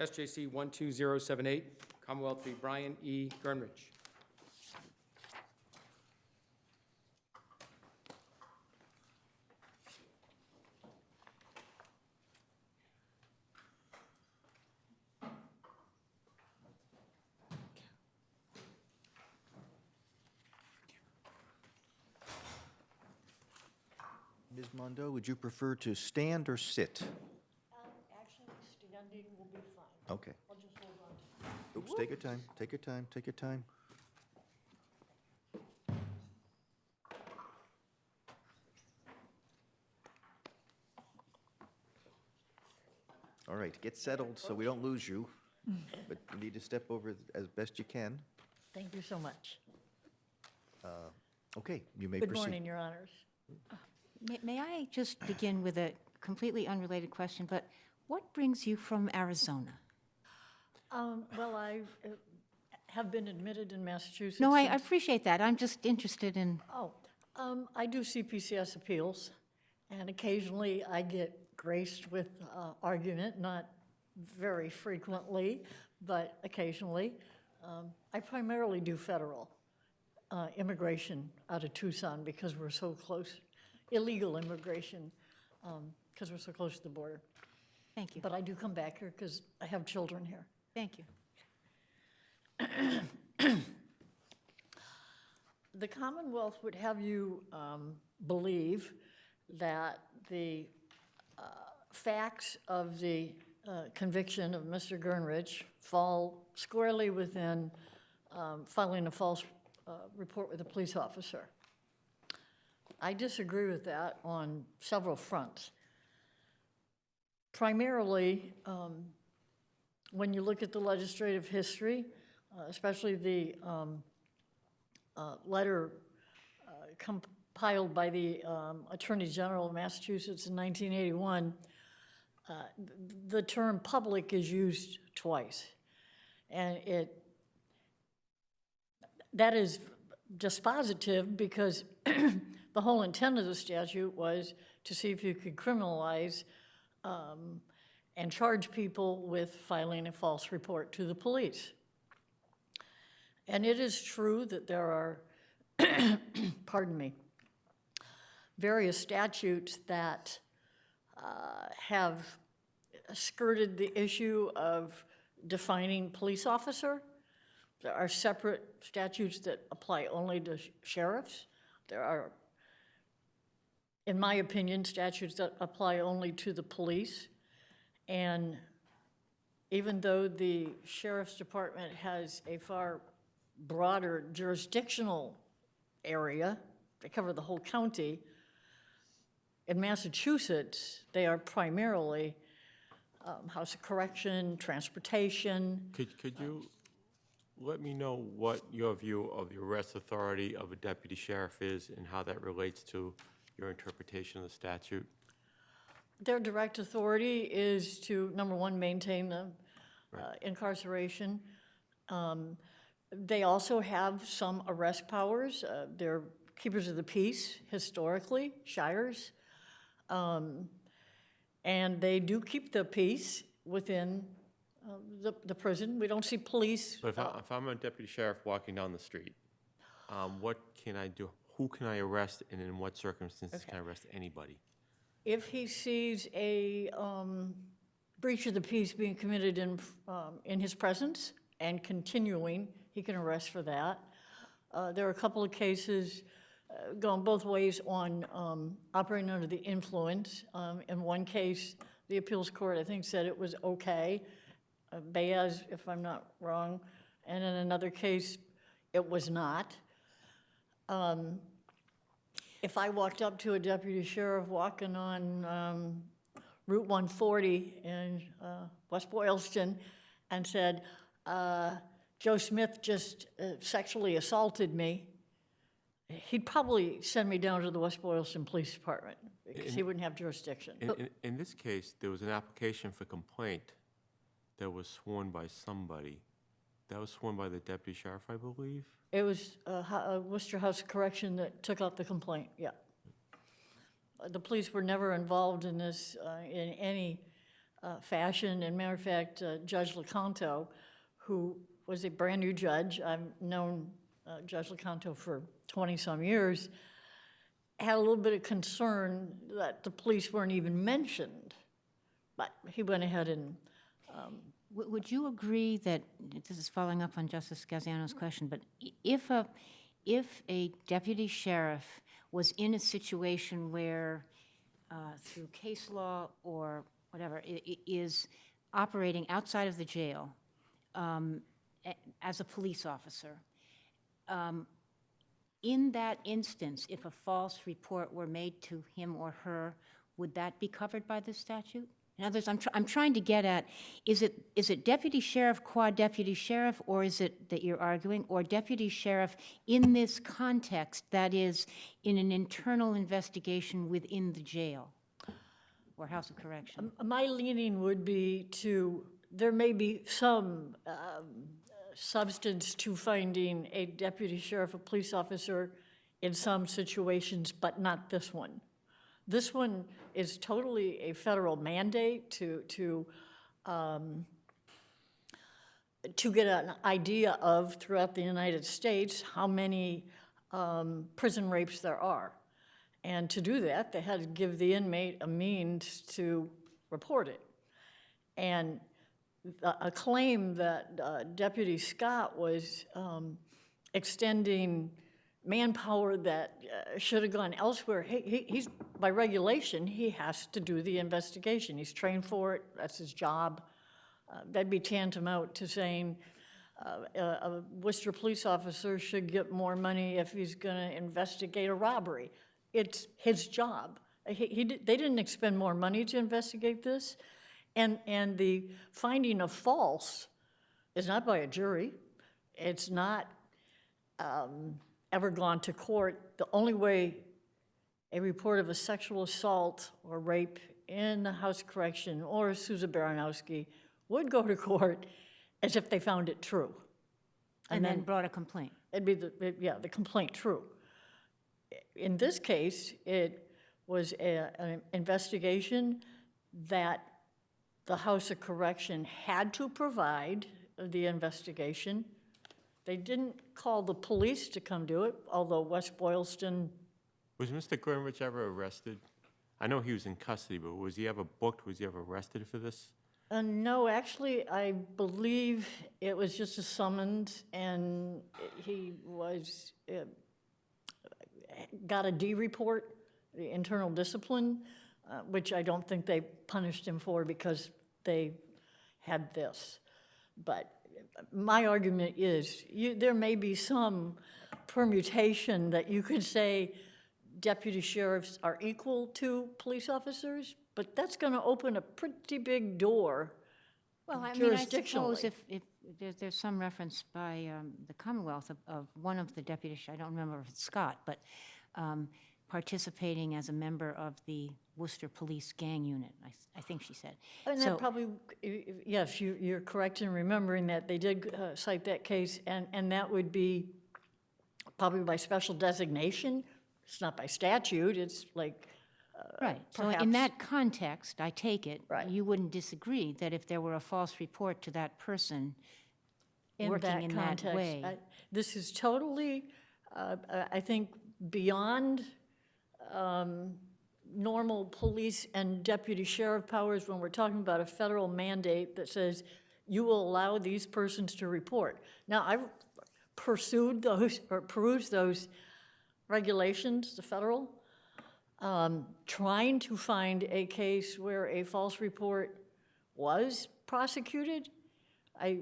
SJC-12078, Commonwealth v. Brian E. Gernrich. Ms. Mondo, would you prefer to stand or sit? Actually, standing will be fine. Okay. I'll just hold on. Oops, take your time, take your time, take your time. All right, get settled so we don't lose you, but you need to step over as best you can. Thank you so much. Okay, you may Good proceed. morning, Your Honors. May I just begin with a completely unrelated question, but what brings you from Arizona? Well, I have been admitted in Massachusetts. No, I since- appreciate that. I'm just interested in, I do CPCS appeals, and occasionally I get graced with argument, not very frequently, but occasionally. I primarily do federal immigration out of Tucson because we're so close, illegal immigration, because we're so close to the border. thank you, But I do come back here because I have children here. thank you. The Commonwealth would have you believe that the facts of the conviction of Mr. Gernrich fall squarely within filing a false report with a police officer. I disagree with that on several fronts. Primarily, when you look at the legislative history, especially the letter compiled by the Attorney General of Massachusetts in 1981, the term public is used twice. And that is dispositive because the whole intent of the statute was to see if you could criminalize and charge people with filing a false report to the police. And it is true that there are, pardon me, various statutes that have skirted the issue of defining police officer. There are separate statutes that apply only to sheriffs. There are, in my opinion, statutes that apply only to the police. And even though the Sheriff's Department has a far broader jurisdictional area, they cover the whole county, in Massachusetts, they are primarily House of Correction, transportation. Could you let me know what your view of the arrest authority of a deputy sheriff is and how that relates to your interpretation of the statute? Their direct authority is to, number one, maintain the incarceration. They also have some arrest powers. They're keepers of the peace, historically, shires. And they do keep the peace within the prison. We don't see police. But if I'm a deputy sheriff walking down the street, what can I do? Who can I arrest, and in what circumstances can I arrest anybody? If he sees a breach of the peace being committed in his presence and continuing, he can arrest for that. There are a couple of cases going both ways on operating under the influence. In one case, the appeals court, I think, said it was okay, Baez, if I'm not wrong, and in another case, it was not. If I walked up to a deputy sheriff walking on Route 140 in West Boylston and said, Joe Smith just sexually assaulted me, he'd probably send me down to the West Boylston Police Department because he wouldn't have jurisdiction. In this case, there was an application for complaint that was sworn by somebody. That was sworn by the deputy sheriff, I believe? It was Worcester House of Correction that took up the complaint, yeah. The police were never involved in this, in any fashion. And matter of fact, Judge Lecanto, who was a brand-new judge, I've known Judge Lecanto for 20-some years, had a little bit of concern that the police weren't even mentioned. But he went ahead and Would you agree that, this is following up on Justice Gaziano's question, but if a deputy sheriff was in a situation where, through case law or whatever, is operating outside of the jail as a police officer, in that instance, if a false report were made to him or her, would that be covered by this statute? In other words, I'm trying to get at, is it deputy sheriff, quad deputy sheriff, or is it that you're arguing, or deputy sheriff in this context, that is, in an internal investigation within the jail or house of correction? my leaning would be to, there may be some substance to finding a deputy sheriff, a police officer in some situations, but not this one. This one is totally a federal mandate to get an idea of, throughout the United States, how many prison rapes there are. And to do that, they had to give the inmate a means to report it. And a claim that Deputy Scott was extending manpower that should have gone elsewhere. He's, by regulation, he has to do the investigation. He's trained for it, that's his job. That'd be tantamount to saying a Worcester police officer should get more money if he's gonna investigate a robbery. It's his job. They didn't expend more money to investigate this. And the finding of false is not by a jury. It's not ever gone to court. The only way a report of a sexual assault or rape in the house of correction or Susan Baranowski would go to court is if they found it true. And then brought a complaint. It'd be the complaint true. In this case, it was an investigation that the House of Correction had to provide the investigation. They didn't call the police to come do it, although West Boylston. Was Mr. Gernrich ever arrested? I know he was in custody, but was he ever booked? Was he ever arrested for this? No, actually, I believe it was just a summons, and he was, got a D report, the internal discipline, which I don't think they punished him for because they had this. But my argument is there may be some permutation that you could say deputy sheriffs are equal to police officers, but that's going to open a pretty big door Well, I mean, I jurisdictionally. suppose if there's some reference by the Commonwealth of one of the deputies, I don't remember if it's Scott, but participating as a member of the Worcester Police Gang Unit, I think she said. And So- that probably, yes, you're correct in remembering that. They did cite that case, and that would be probably by special designation. It's not by statute, it's like, Right, so in perhaps- that context, I take it, Right. you wouldn't disagree that if there were a false report to that person in working that in that context. way. This is totally, I think, beyond normal police and deputy sheriff powers when we're talking about a federal mandate that says you will allow these persons to report. Now, I've pursued those, or perused those regulations, the federal, trying to find a case where a false report was prosecuted. I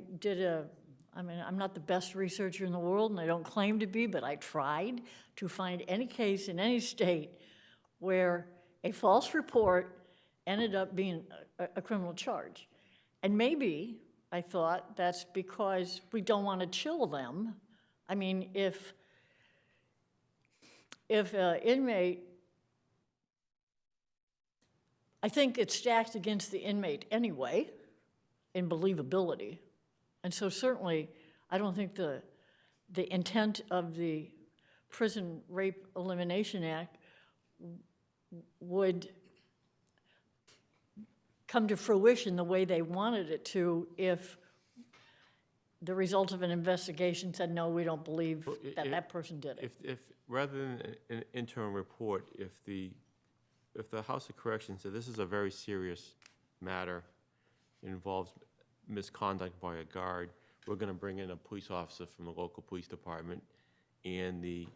mean, I'm not the best researcher in the world, and I don't claim to be, but I tried to find any case in any state where a false report ended up being a criminal charge. And maybe, I thought, that's because we don't want to chill them. I mean, if an inmate, I think it's stacked against the inmate anyway in believability. And so certainly, I don't think the intent of the Prison Rape Elimination Act would come to fruition the way they wanted it to if the result of an investigation said, no, we don't believe that that person did it. If, rather than an interim report, if the House of Corrections said this is a very serious matter, it involves misconduct by a guard, we're gonna bring in a police officer from the local police department, and the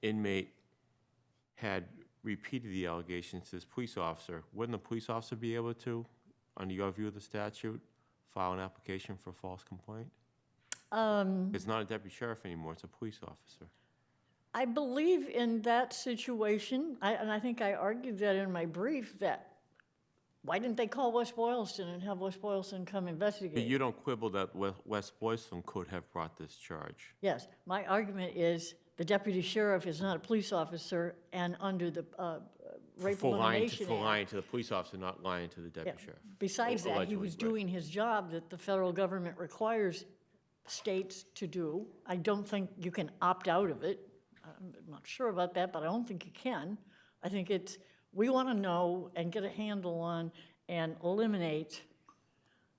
inmate had repeated the allegations to this police officer, wouldn't the police officer be able to, under your view of the statute, file an application for a false complaint? It's not a deputy sheriff anymore, it's a police officer. I believe in that situation, and I think I argued that in my brief, that why didn't they call West Boylston and have West Boylston come But investigate? you don't quibble that West Boylston could have brought this charge. Yes, my argument is the deputy sheriff is not a police officer, and under the Rape Elimination For Act. lying to the police officer, not lying to the deputy sheriff. Besides that, he Allegedly, was right. doing his job that the federal government requires states to do. I don't think you can opt out of it. I'm not sure about that, but I don't think you can. I think it's, we want to know and get a handle on and eliminate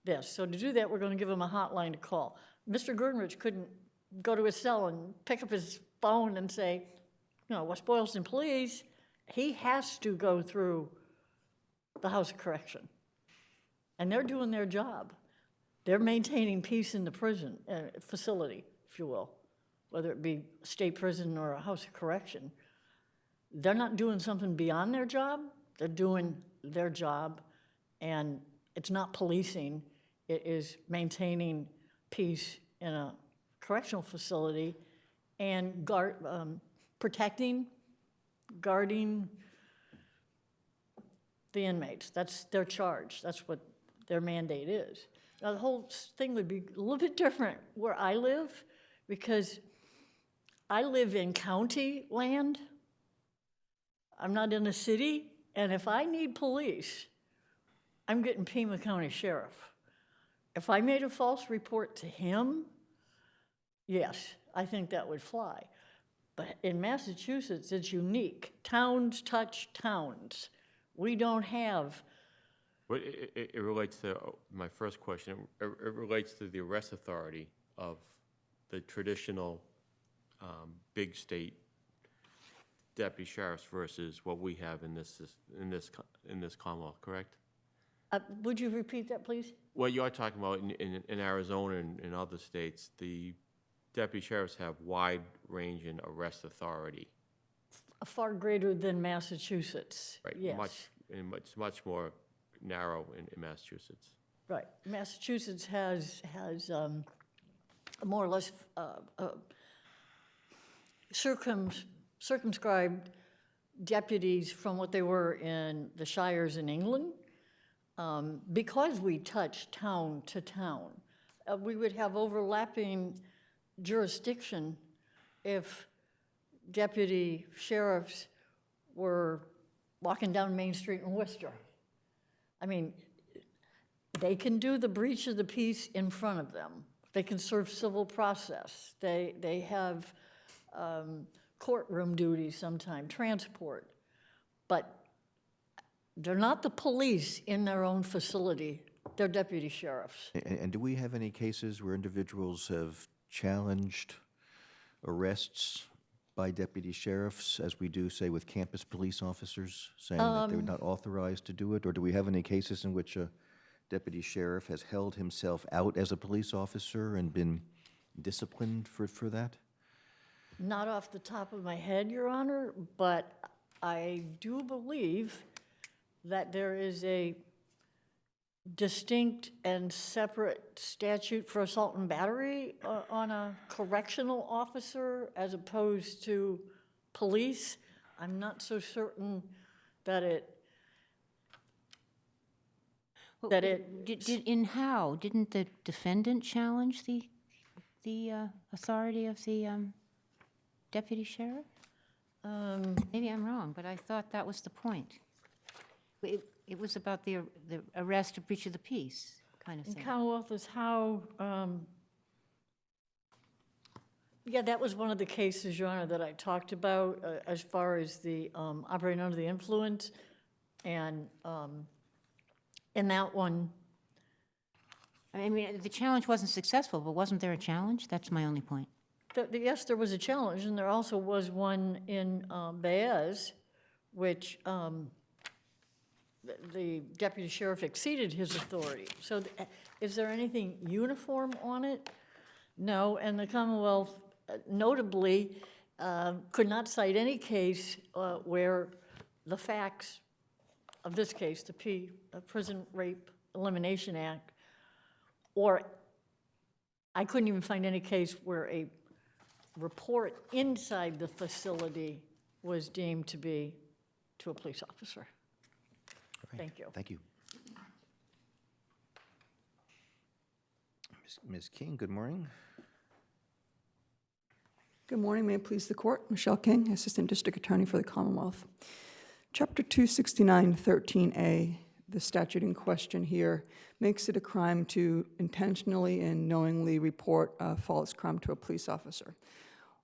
this. So to do that, we're going to give him a hotline to call. Mr. Gernrich couldn't go to his cell and pick up his phone and say, you know, West Boylston Police. He has to go through the House of Correction. And they're doing their job. They're maintaining peace in the prison facility, if you will, whether it be a state prison or a House of Correction. They're not doing something beyond their job. They're doing their job, and it's not policing. It is maintaining peace in a correctional facility and protecting, guarding the inmates. That's their charge. That's what their mandate is. Now, the whole thing would be a little bit different where I live, because I live in county land. I'm not in a city, and if I need police, I'm getting Pima County Sheriff. If I made a false report to him, yes, I think that would fly. But in Massachusetts, it's unique. Towns touch towns. We don't have. But it relates to my first question. It relates to the arrest authority of the traditional big state deputy sheriffs versus what we have in this Commonwealth, correct? Would you repeat that, please? What you're talking about in Arizona and in other states, the deputy sheriffs have wide range in arrest authority. Far greater than Massachusetts, Right. yes. Much more narrow in Massachusetts. Right. Massachusetts has more or less circumscribed deputies from what they were in the shires in England. Because we touch town to town, we would have overlapping jurisdiction if deputy sheriffs were walking down Main Street in Worcester. I mean, they can do the breach of the peace in front of them. They can serve civil process. They have courtroom duties sometimes, transport. But they're not the police in their own facility. They're deputy sheriffs. And do we have any cases where individuals have challenged arrests by deputy sheriffs, as we do, say, with campus police officers, saying that they're not authorized to do it? Or do we have any cases in which a deputy sheriff has held himself out as a police officer and been disciplined for that? Not off the top of my head, Your Honor, but I do believe that there is a distinct and separate statute for assault and battery on a correctional officer as opposed to police. I'm not so certain that Didn't the defendant challenge the authority of the deputy sheriff? Maybe I'm wrong, but I thought that was the point. It was about the arrest or breach of the peace kind of in thing. Commonwealth is how, yeah, that was one of the cases, Your Honor, that I talked about as far as the operating under the influence. And in that one, I mean, the challenge wasn't successful, but wasn't there a challenge? That's my only point. yes, there was a challenge, and there also was one in Baez, which the deputy sheriff exceeded his authority. So is there anything uniform on it? No, and the Commonwealth notably could not cite any case where the facts of this case, the Prison Rape Elimination Act, or I couldn't even find any case where a report inside the facility was deemed to be to a police officer. Thank you. Thank you. Ms. King, good morning. Good morning, may it please the court. Michelle King, Assistant District Attorney for the Commonwealth. Chapter 269-13A, the statute in question here, makes it a crime to intentionally and knowingly report a false crime to a police officer.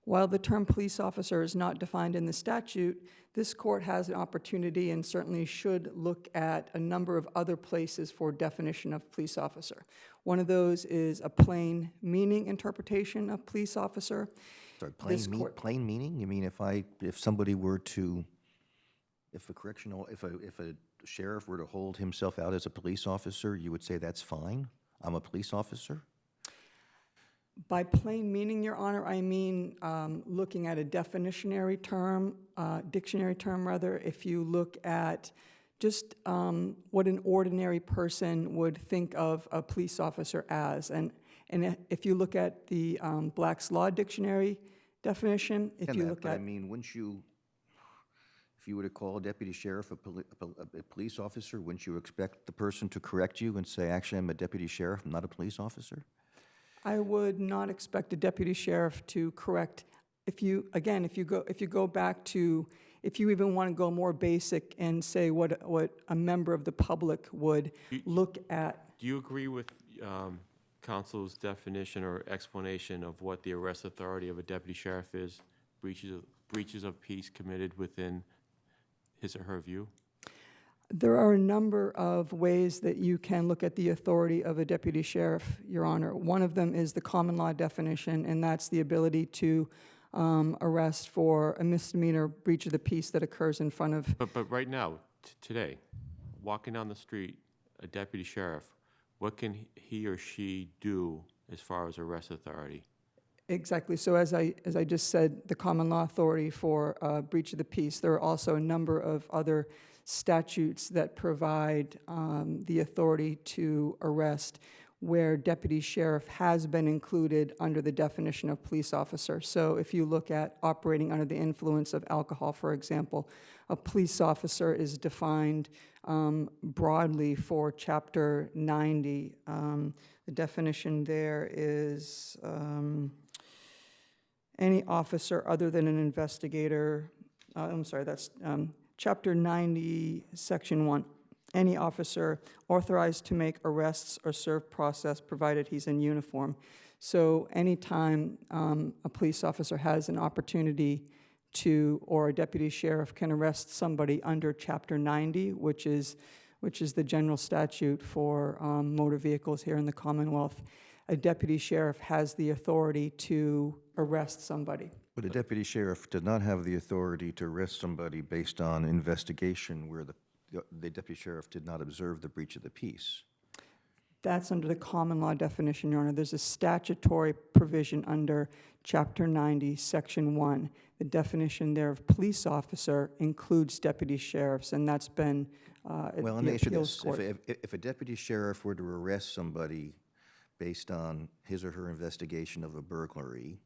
While the term police officer is not defined in the statute, this court has an opportunity and certainly should look at a number of other places for definition of police officer. One of those is a plain meaning interpretation of police officer. Sorry, This court- plain meaning? You mean if somebody were to, if a sheriff were to hold himself out as a police officer, you would say that's fine? I'm a police officer? By plain meaning, Your Honor, I mean looking at a dictionary term rather. If you look at just what an ordinary person would think of a police officer as. And if you look at the Black's Law Dictionary definition, if you look at... I mean, wouldn't you, if you were to call a deputy sheriff a police officer, wouldn't you expect the person to correct you and say, actually, I'm a deputy sheriff, I'm not a police officer? I would not expect a deputy sheriff to correct, if you go back to, if you even want to go more basic and say what a member of the public would look at. Do you agree with counsel's definition or explanation of what the arrest authority of a deputy sheriff is? Breaches of peace committed within his or her view? There are a number of ways that you can look at the authority of a deputy sheriff, Your Honor. One of them is the common law definition, and that's the ability to arrest for a misdemeanor breach of the peace that occurs in front of... But right now, today, walking down the street, a deputy sheriff, what can he or she do as far as arrest authority? Exactly. So as I just said, the common law authority for breach of the peace, there are also a number of other statutes that provide the authority to arrest where deputy sheriff has been included under the definition of police officer. So if you look at operating under the influence of alcohol, for example, a police officer is defined broadly for Chapter 90. The definition there is any officer other than an investigator, that's Chapter 90, Section 1. Any officer authorized to make arrests or serve process provided he's in uniform. So anytime a police officer has an opportunity to, or a deputy sheriff can arrest somebody under Chapter 90, which is the general statute for motor vehicles here in the Commonwealth, a deputy sheriff has the authority to arrest somebody. But a deputy sheriff did not have the authority to arrest somebody based on investigation where the deputy sheriff did not observe the breach of the peace. That's under the common law definition, Your Honor. There's a statutory provision under Chapter 90, Section 1. The definition there of police officer includes deputy sheriffs, and that's been at Well, let the me ask you appeals this. court. If a deputy sheriff were to arrest somebody based on his or her investigation of a burglary,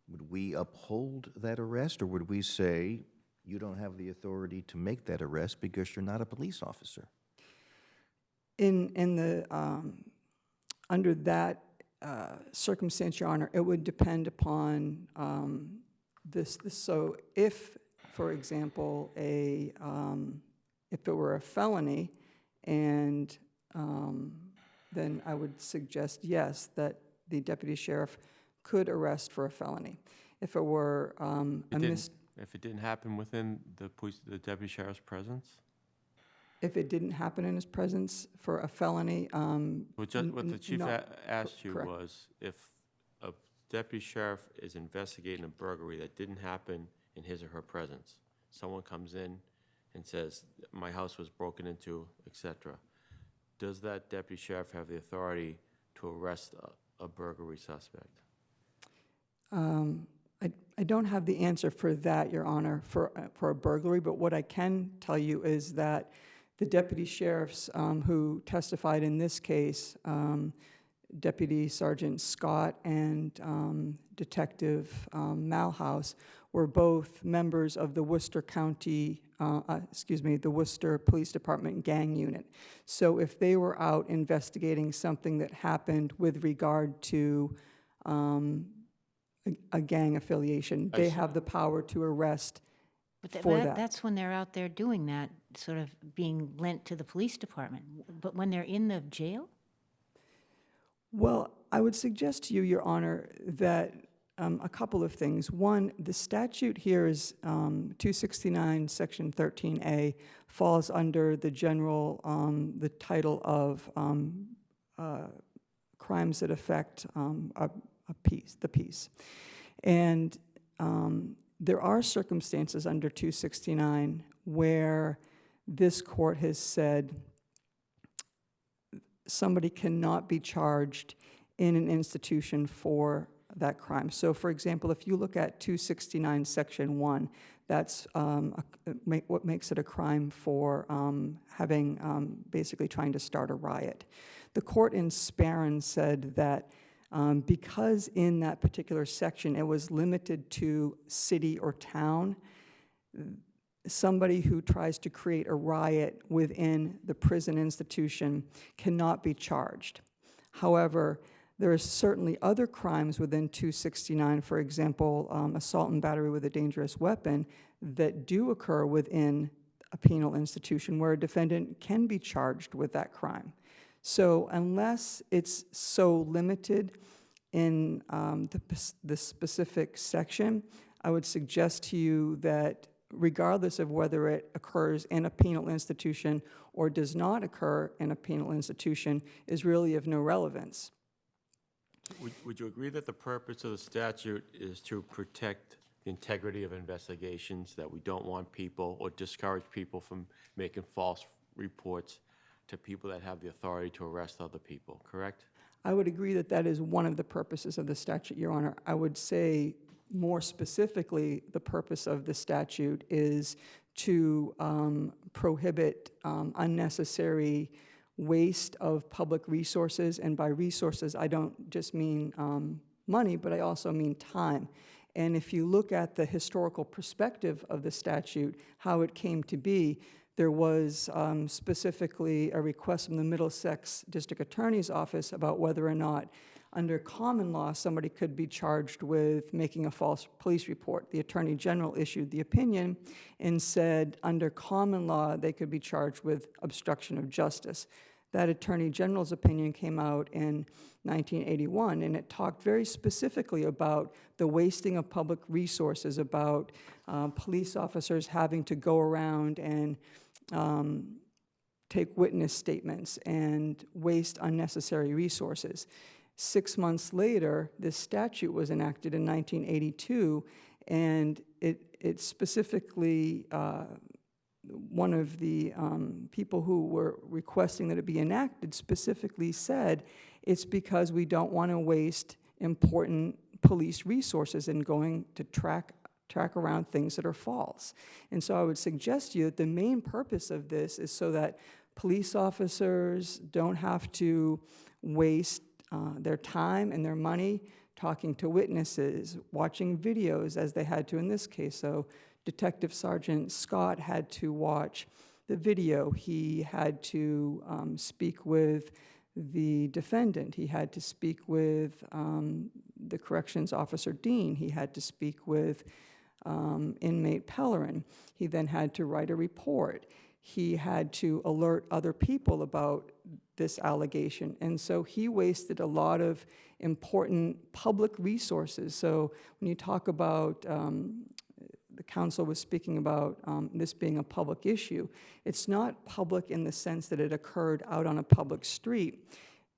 would we uphold that arrest, or would we say, you don't have the authority to make that arrest because you're not a police officer? Under that circumstance, Your Honor, it would depend upon this. So if, for example, if it were a felony, and then I would suggest, yes, that the deputy sheriff could arrest for a felony. If it were If it didn't happen within the deputy sheriff's presence? If it didn't happen in his presence for a felony, What the chief asked you correct. was if a deputy sheriff is investigating a burglary that didn't happen in his or her presence, someone comes in and says, my house was broken into, et cetera, does that deputy sheriff have the authority to arrest a burglary suspect? I don't have the answer for that, Your Honor, for a burglary, but what I can tell you is that the deputy sheriffs who testified in this case, Deputy Sergeant Scott and Detective Malhouse, were both members of the Worcester the Worcester Police Department gang unit. So if they were out investigating something that happened with regard to a gang affiliation, they have the power to arrest for that. That's when they're out there doing that, sort of being lent to the police department. But when they're in the jail? Well, I would suggest to you, Your Honor, that a couple of things. One, the statute here is 269, Section 13A, falls under the general, the title of crimes that affect the peace. And there are circumstances under 269 where this court has said somebody cannot be charged in an institution for that crime. So, for example, if you look at 269 Section 1, that's what makes it a crime for basically trying to start a riot. The court in Sparran said that because in that particular section it was limited to city or town, somebody who tries to create a riot within the prison institution cannot be charged. However, there are certainly other crimes within 269, for example, assault and battery with a dangerous weapon, that do occur within a penal institution where a defendant can be charged with that crime. So unless it's so limited in the specific section, I would suggest to you that regardless of whether it occurs in a penal institution or does not occur in a penal institution, is really of no relevance. Would you agree that the purpose of the statute is to protect the integrity of investigations, that we don't want people or discourage people from making false reports to people that have the authority to arrest other people, correct? I would agree that that is one of the purposes of the statute, Your Honor. I would say more specifically, the purpose of the statute is to prohibit unnecessary waste of public resources, and by resources, I don't just mean money, but I also mean time. And if you look at the historical perspective of the statute, how it came to be, there was specifically a request from the Middlesex District Attorney's Office about whether or not, under common law, somebody could be charged with making a false police report. The Attorney General issued the opinion and said under common law, they could be charged with obstruction of justice. That Attorney General's opinion came out in 1981, and it talked very specifically about the wasting of public resources, about police officers having to go around and take witness statements and waste unnecessary resources. 6 months later, this statute was enacted in 1982, and it specifically, one of the people who were requesting that it be enacted specifically said, it's because we don't want to waste important police resources in going to track around things that are false. And so I would suggest to you that the main purpose of this is so that police officers don't have to waste their time and their money talking to witnesses, watching videos as they had to in this case. So Detective Sergeant Scott had to watch the video. He had to speak with the defendant. He had to speak with the corrections officer, Dean. He had to speak with inmate Pellerin. He then had to write a report. He had to alert other people about this allegation. And so he wasted a lot of important public resources. So when you talk about the counsel was speaking about this being a public issue. It's not public in the sense that it occurred out on a public street.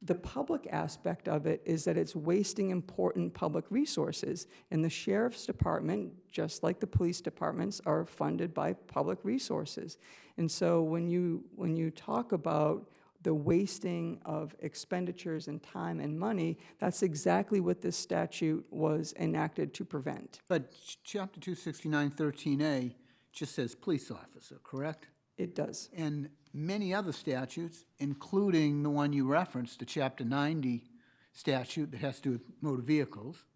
The public aspect of it is that it's wasting important public resources. And the sheriff's department, just like the police departments, are funded by public resources. And so when you talk about the wasting of expenditures and time and money, that's exactly what this statute was enacted to prevent. But Chapter 26913A just says police officer, correct? It does. And many other statutes, including the one you referenced, the Chapter 90 statute that has to do with motor vehicles,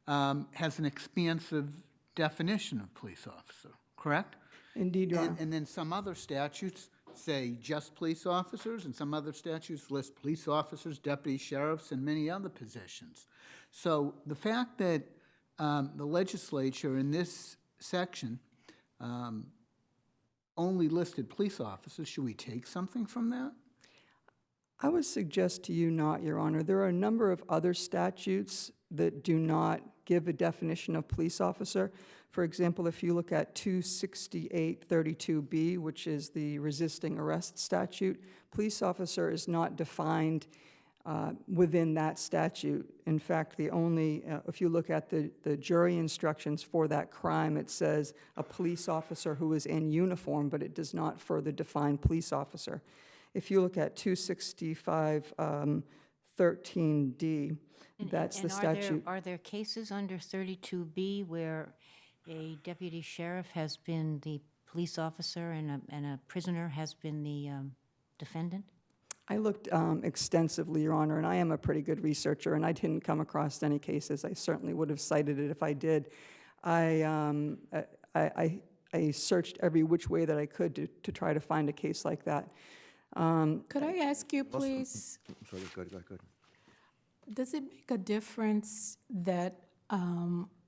has an expansive definition of police officer, correct? Indeed, Your Honor. And then some other statutes say just police officers, and some other statutes list police officers, deputy sheriffs, and many other positions. So the fact that the legislature in this section only listed police officers, should we take something from that? I would suggest to you not, Your Honor. There are a number of other statutes that do not give a definition of police officer. For example, if you look at 26832B, which is the resisting arrest statute, police officer is not defined within that statute. In fact, the only, if you look at the jury instructions for that crime, it says a police officer who is in uniform, but it does not further define police officer. If you look at 26513D, that's the statute. Are there cases under 32B where a deputy sheriff has been the police officer and a prisoner has been the defendant? I looked extensively, Your Honor, and I am a pretty good researcher, and I didn't come across any cases. I certainly would have cited it if I did. I searched every which way that I could to try to find a case like that. Could I ask you, please, Sorry, go ahead. does it make a difference that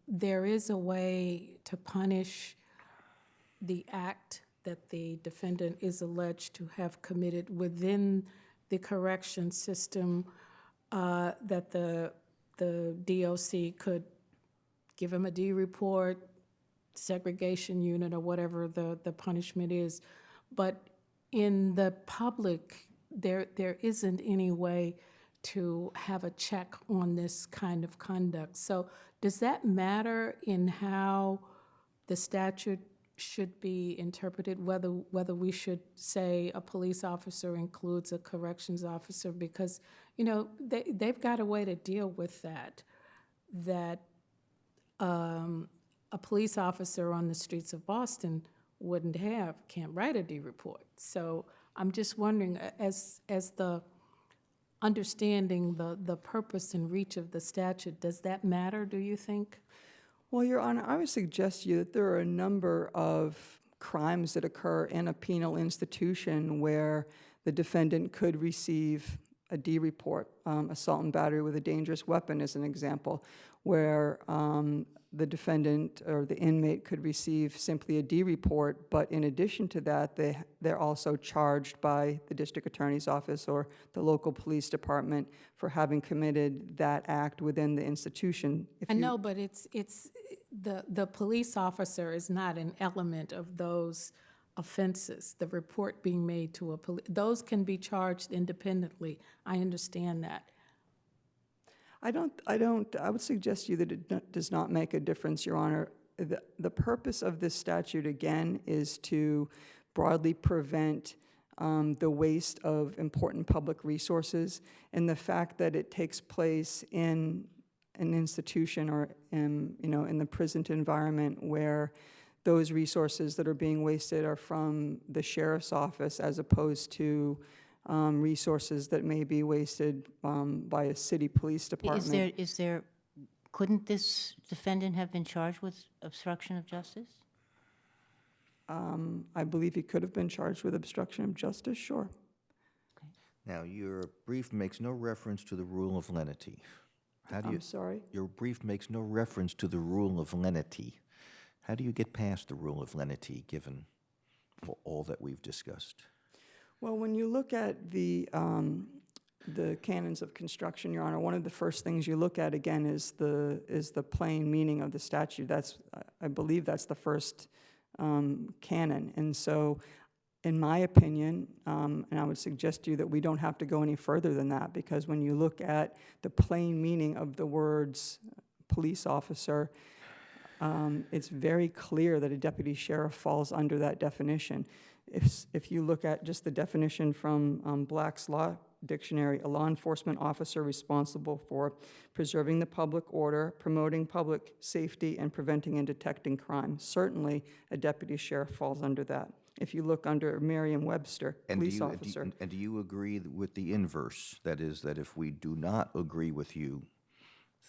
there is a way to punish the act that the defendant is alleged to have committed within the correction system, that the DOC could give him a D report, segregation unit, or whatever the punishment is, but in the public, there isn't any way to have a check on this kind of conduct. So does that matter in how the statute should be interpreted, whether we should say a police officer includes a corrections officer? Because, you know, they've got a way to deal with that a police officer on the streets of Boston can't write a D report. So I'm just wondering, as the understanding the purpose and reach of the statute, does that matter, do you think? Well, Your Honor, I would suggest to you that there are a number of crimes that occur in a penal institution where the defendant could receive a D report. Assault and battery with a dangerous weapon is an example, where the defendant or the inmate could receive simply a D report, but in addition to that, they're also charged by the district attorney's office or the local police department for having committed that act within the institution. I know, but it's the police officer is not an element of those offenses. The report being made to a police, those can be charged independently. I understand that. I would suggest to you that it does not make a difference, Your Honor. The purpose of this statute, again, is to broadly prevent the waste of important public resources, and the fact that it takes place in an institution or in the prison environment where those resources that are being wasted are from the sheriff's office as opposed to resources that may be wasted by a city police department. Couldn't this defendant have been charged with obstruction of justice? I believe he could have been charged with obstruction of justice, sure. Now, your brief makes no reference to the rule of lenity. I'm sorry? Your brief makes no reference to the rule of lenity. How do you get past the rule of lenity, given all that we've discussed? Well, when you look at the the canons of construction, Your Honor, one of the first things you look at again is the plain meaning of the statute. I believe that's the first canon. And so, in my opinion, and I would suggest to you that we don't have to go any further than that, because when you look at the plain meaning of the words police officer, it's very clear that a deputy sheriff falls under that definition. If you look at just the definition from Black's Law Dictionary, a law enforcement officer responsible for preserving the public order, promoting public safety, and preventing and detecting crime. Certainly, a deputy sheriff falls under that. If you look under Merriam-Webster, police officer. And do you agree with the inverse? That is, that if we do not agree with you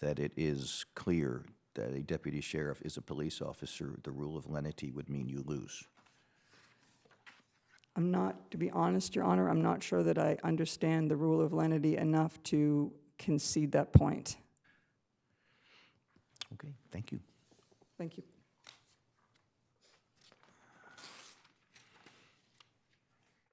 that it is clear that a deputy sheriff is a police officer, the rule of lenity would mean you lose? I'm not, to be honest, Your Honor, I'm not sure that I understand the rule of lenity enough to concede that point. Okay, thank you. Thank you.